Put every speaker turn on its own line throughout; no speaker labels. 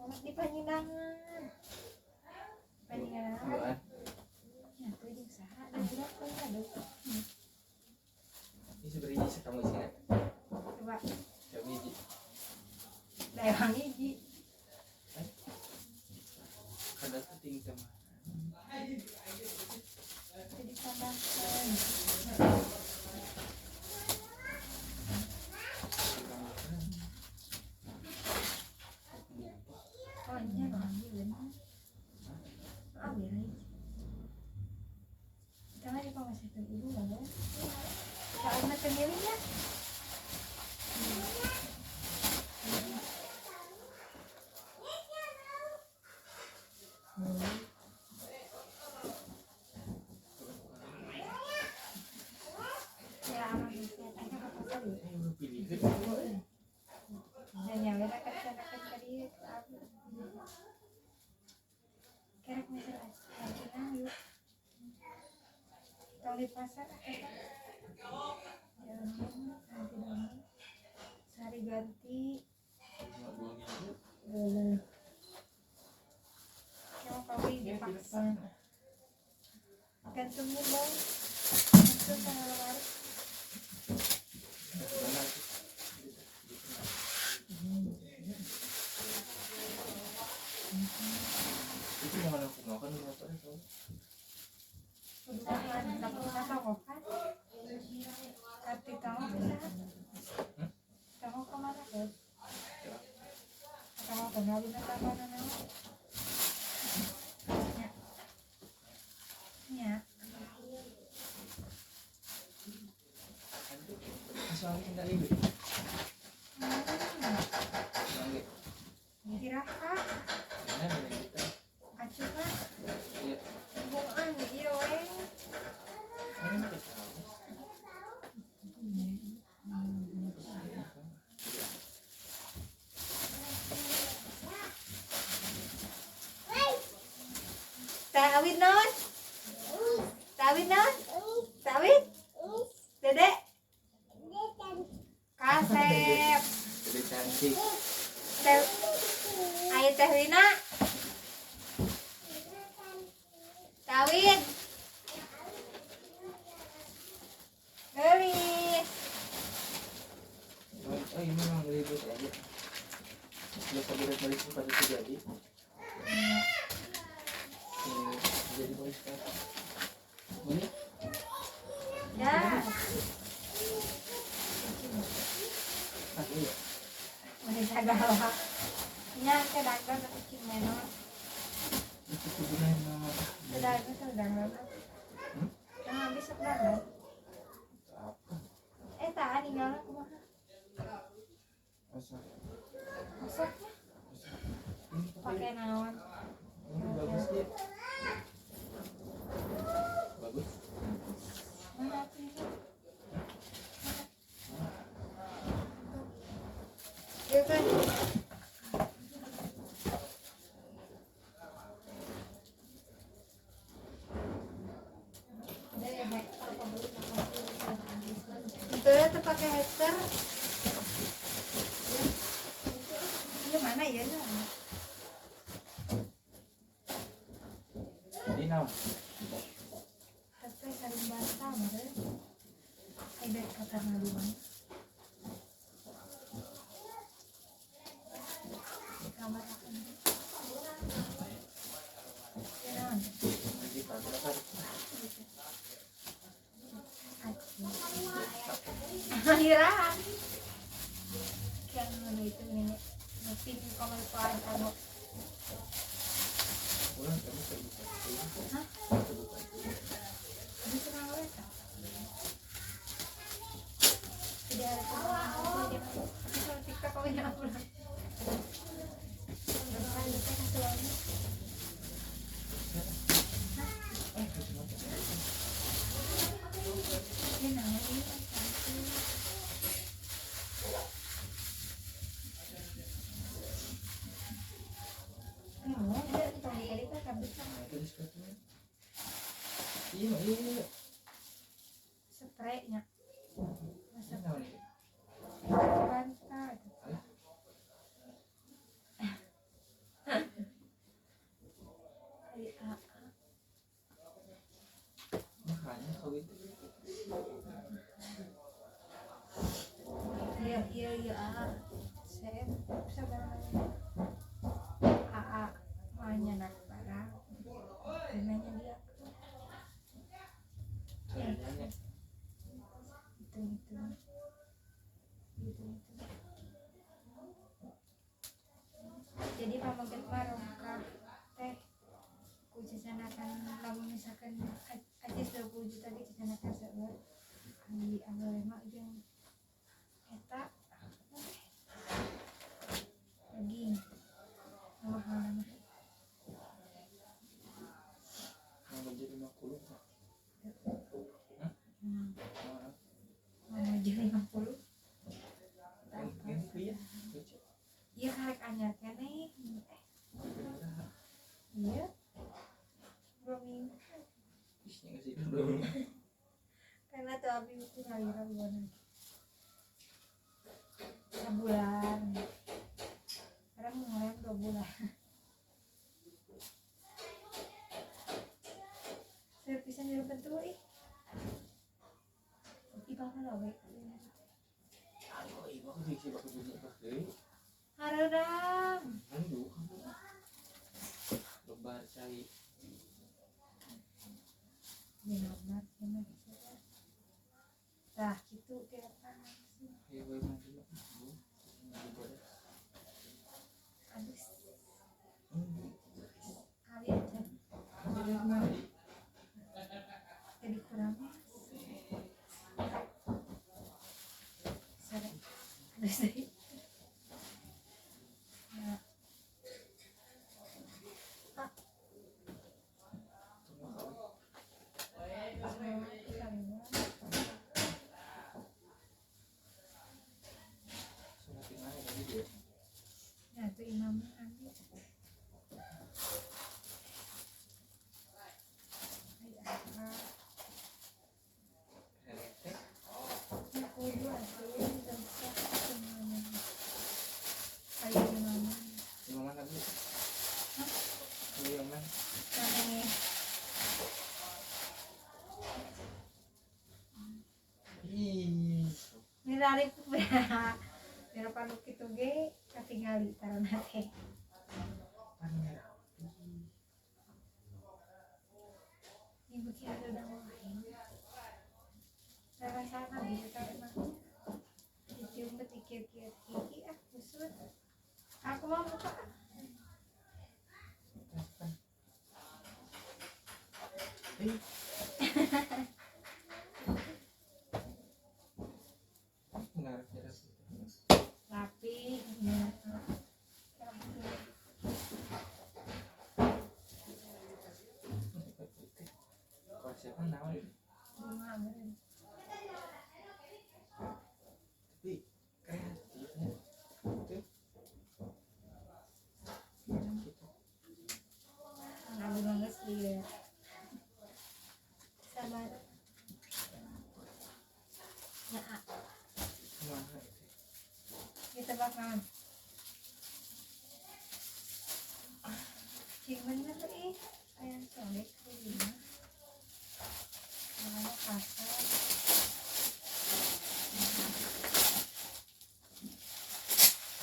di Panjenengan. Panjenengan. Ya, tuh jeung saha da budak teh aduh.
Ini sebenarnya kamu sih.
Coba.
Coba hiji.
Daerah hiji.
Kada penting sama.
Jadi tambahkan. Oh, ini ambil. Ambil aja. Jangan dipamaskan ibu ya. Soalnya sendirinya. Ya, anak bisa tanya apa tadi? Dan yang ada kecil-kecil tadi kerek misal aja yuk. Tong di pasar apa? Sehari ganti. Kalau kau dipaksa. Gantungnya bang. Itu sama lemari.
Itu yang mana aku makan apa itu?
Tak pernah tahu kan? Tapi tahu bisa. Tahu kemana kan? Tahu kenal bisa apa namanya? Ya.
Soalnya tidak ini.
Kira-kira acuh kan?
Iya.
Bukan iya weh. Tawid non? Tawid non? Tawid? Dedek? Kasep.
Jadi cantik.
Teh. Ayo Teh Wina. Tawid. Gelis.
Oh ini memang ribut aja. Sudah beres balik pun pada terjadi. Jadi balik kan. Ini?
Ya.
Iya.
Udah jaga lah. Nya ke dagang ke kucing menor.
Itu kebenaran nama.
Ke dagang ke dagang. Yang habis sebenarnya.
Apa?
Tak ninggalnya kumaha?
Masak.
Masaknya pakai naon?
Ini bagus ya. Bagus.
Mana itu? Ya kan? Itu ya tuh pakai heater. Ini mana ya?
Ini nama.
Tapi saling bantah, bener. Ada kata nabi bang. Di kamar aku. Jangan.
Jadi kalau apa?
Akhiran. Yang mana itu ini? Mesti kamar kamu.
Pulang kamu terbuka.
Hah?
Terbuka.
Di sana mereka. Tidak ada apa-apa aja. Kalau TikTok kau yang pulang. Ini namanya
Iya.
spraynya masak
Nah, ini.
bantal bulan sebulan kadang mau ngelem 2 bulan servisan di bentuk ibang lo baik
Ayo, ibu aku sih bakal bunyi pakai.
haradang
Aduh, lebar cai.
benar nah gitu kayak panas
Ayo, gue mandi lah.
aduh kali aja jadi kurang sering aduh sih nah ya tuh imam nanti aku dua sih dan semuanya kayak gimana
Yang mana dulu? Yang mana?
mana nih ini dari biar paluk itu ge katingali karena teh ibu kia ada lain rasanya dia karena dicium betikir-kir kiki busut aku mau buka rapi
Siapa nama itu?
bunga beren
Tapi kreatifnya itu
aku banget dia sabar nah
mana itu?
kita bakal gimana tuh ayam colek gimana kalau pasar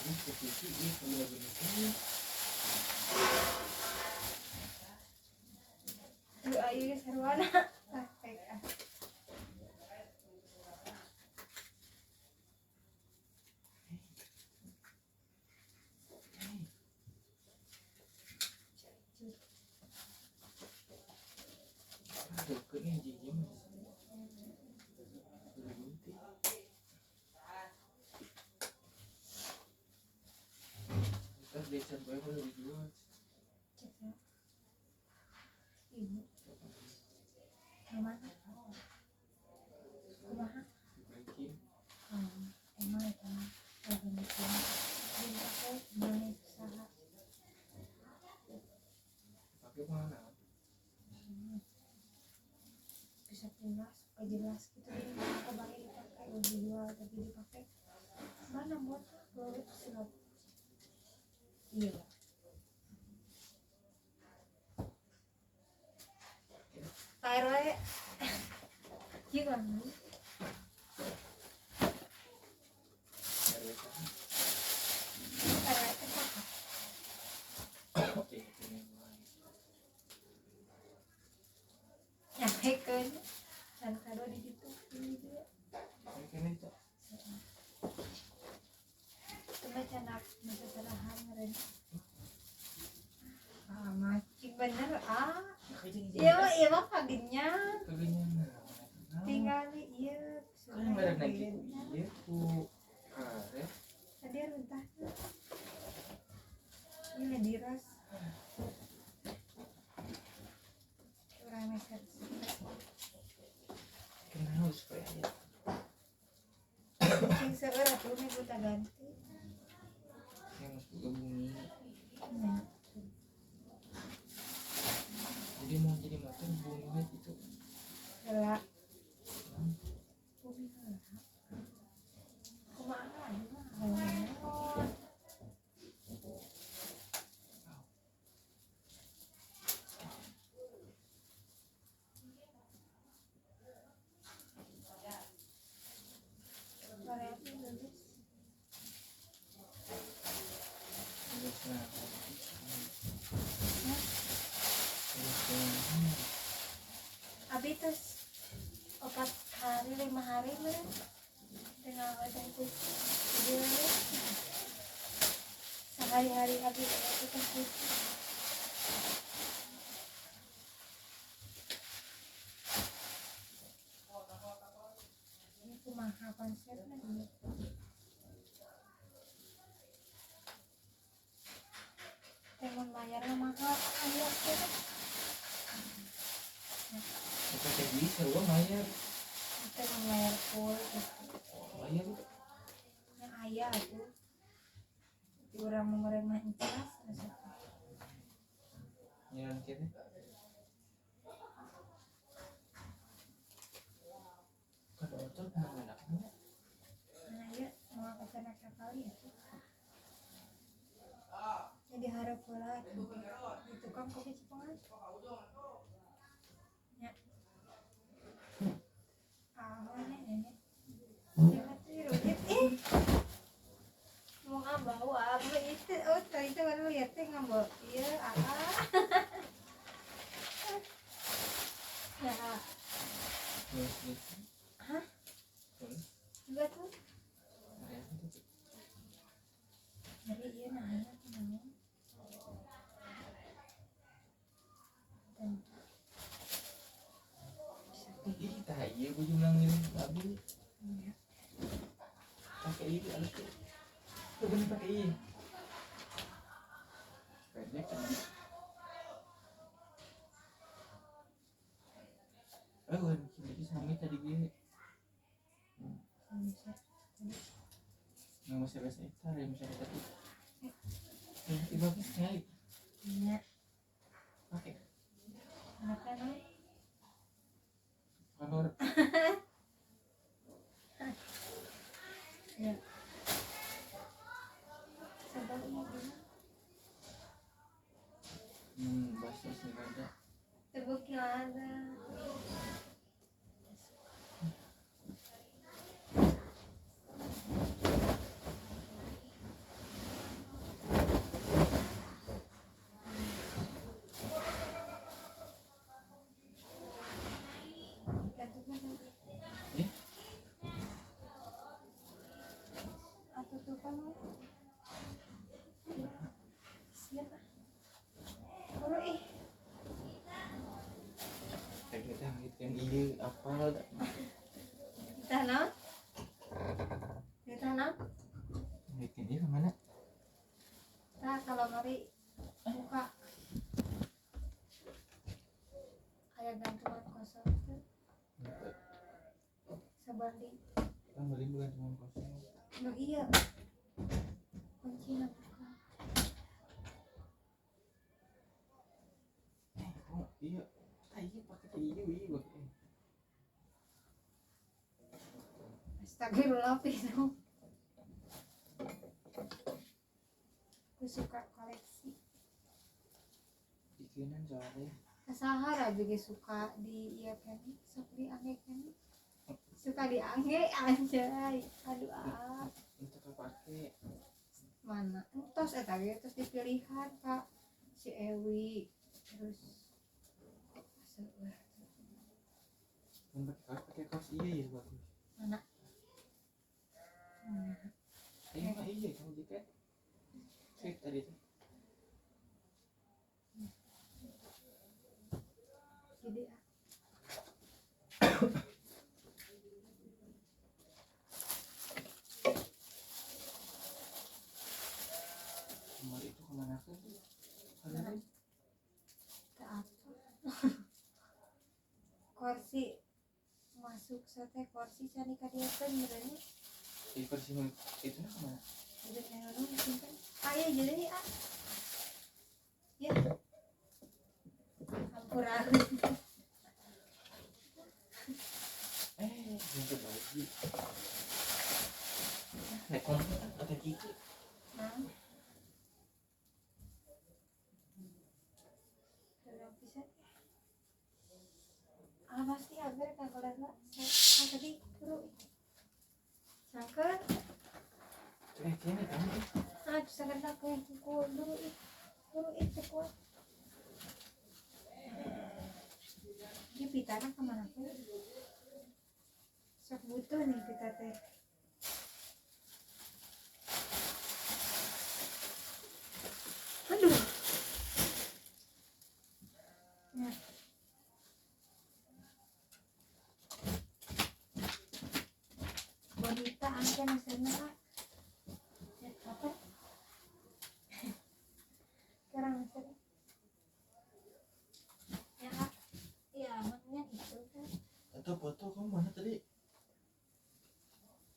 Ini posisi ini kalau begini
lu ayu sarwana praktek
ada kena jijim. Kita desa gue baru dijual.
ibu kemana kumaha
Dibalikin.
emang itu lagi mikir jadi aku mana usaha
Pakai mana?
bisa jelas supaya jelas gitu jadi aku balik dipakai udah dijual tapi dipakai mana buat peluru silap iya Tyroe gimana Tyroe itu apa nyahekeun dan kado di situ ini dia
Kene itu.
coba canak masa sarahan meren macing bener iya iya mah kagetnya
Kegenyan.
tinggal iya
Kan merek lagi iya ku karet.
tadi runtahnya ini diras kurang meser
Kenapa supaya ya?
sing seueur atuh nih buta ganti
Yang masuk ke bumi.
nah
Jadi mau jadi motor bumi gitu.
gelap bumi gelap itu 4 hari 5 hari meren dengan ada itu dia sehari-hari habis itu kan itu mahal konsepnya ini. Temen bayarnya mahal ayat gitu.
Kita kayak bisa gua bayar.
Kita membayar full gitu.
Bayar itu.
Yang ayah tuh orang memeremah incas
Yang kira. Kan motor kemana enaknya?
nah ya mau ke sana sekali ya jadi harap pula itu kan kopi Cipengan ya nenek jangan tiru mau ngambau apa itu tadi itu baru lihat teh ngambau iya ya
Terus gitu.
hah
Terus.
enggak tuh
Ada apa tuh?
jadi iya nanya kenapa dan
Ih, tak iya gua juga bilang babi.
iya
Pakai ini alas tuh. Tuh bener pakai ini. Pendek kan. Oh, ini sampai tadi gini.
bisa
Nggak masih bahasa Itar ya misalnya tadi. Tiba bagus sekali.
iya
Pakai
kenapa nih
kolor.
ya sebab ini gimana
Bahasa sih ada.
terbukti ada
Ya,
atau tuh kan siapa baru
kayak kita ngeliatin iya apa
tanam ditanam
ngeliatin dia kemana?
nah kalau mari buka kayak gantungan kosong itu sebanding
Kita beli bukan cuma kosong.
no iya kuncinya buka
Oh iya, iya pakai iya pakai.
astagfirullah pinu aku suka koleksi
Bikinan soalnya.
kesahara juga suka di iya kan seperti angge kan suka di angge anjay aduh
Untuk apa pakai?
mana tos eta ge terus dipilihan Kak si Ewi terus
Yang pakai kaos iya ya bagus.
mana
Iya kamu jaket. Cek tadi tuh.
jadi
Kemarin itu kemana kan tuh? Hari ini
ke apa kursi masuk sate kursi cani kadieukeun benernya
di versi itu nah kemana?
jadi yang simpen ya jadi ya ampura
Untuk lagi. Naik kompor ada gigi.
pasti agar kanggolanna tadi turu sangkeun
Kini kamu
sakedap ke dulu itu kuat. Ini pita kita kemana pun sok butuh nih kita teh. Aduh ya. Bonita angke nasirna ya apa sekarang nasir ya Kak. Ya makanya itu kan
Atau foto kamu mana tadi?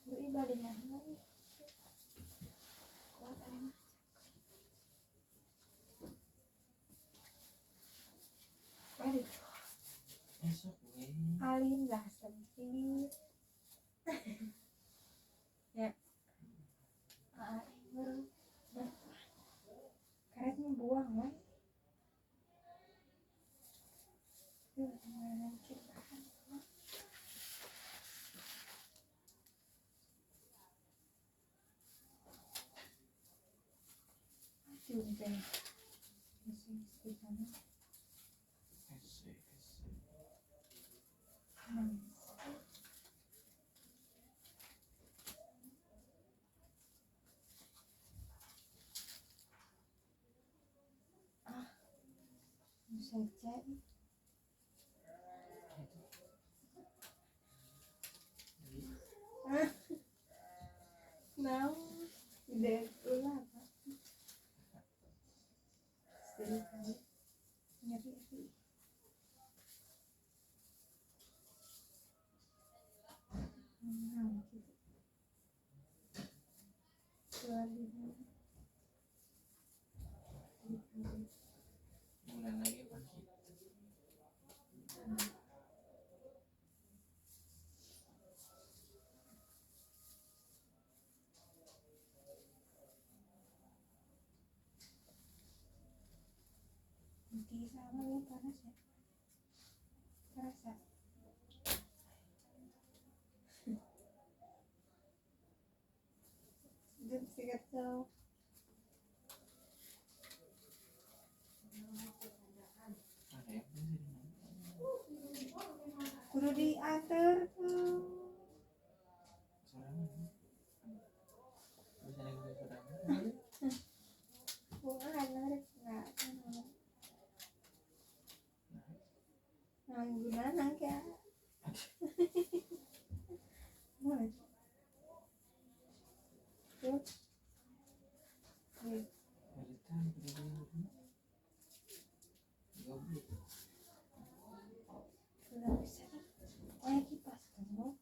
beli badannya lagi kuat aja. Aduh,
Esok gue.
Alin lah sedih. Ya, baru karetnya buang weh. Tuh, mana kita. Aduh, deh. Masih di sana.
Esek.
Bisa jadi. Mau udah ulah apa? Sedih kali. Nyeri sih. Gitu. Lagi.
Bulan lagi pagi.
Di sana lu panas ya? Terasa? Jam sikat jauh.
Ada yang bisa
Kudu diatur tuh.
sorangan. Bisa nego sorangan.
Bunga narik nggak? Guna nang ya. Mulai. Tuh. Nih.
Beritan dulu. Goblok.
Sudah bisa nih. Oh, kipas kamu.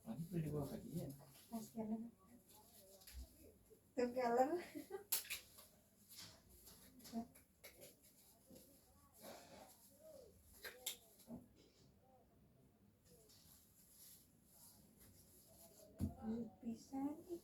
Nanti perlu dibawa ke dia.
Kipas galer. Tuh galer. Bisa nih.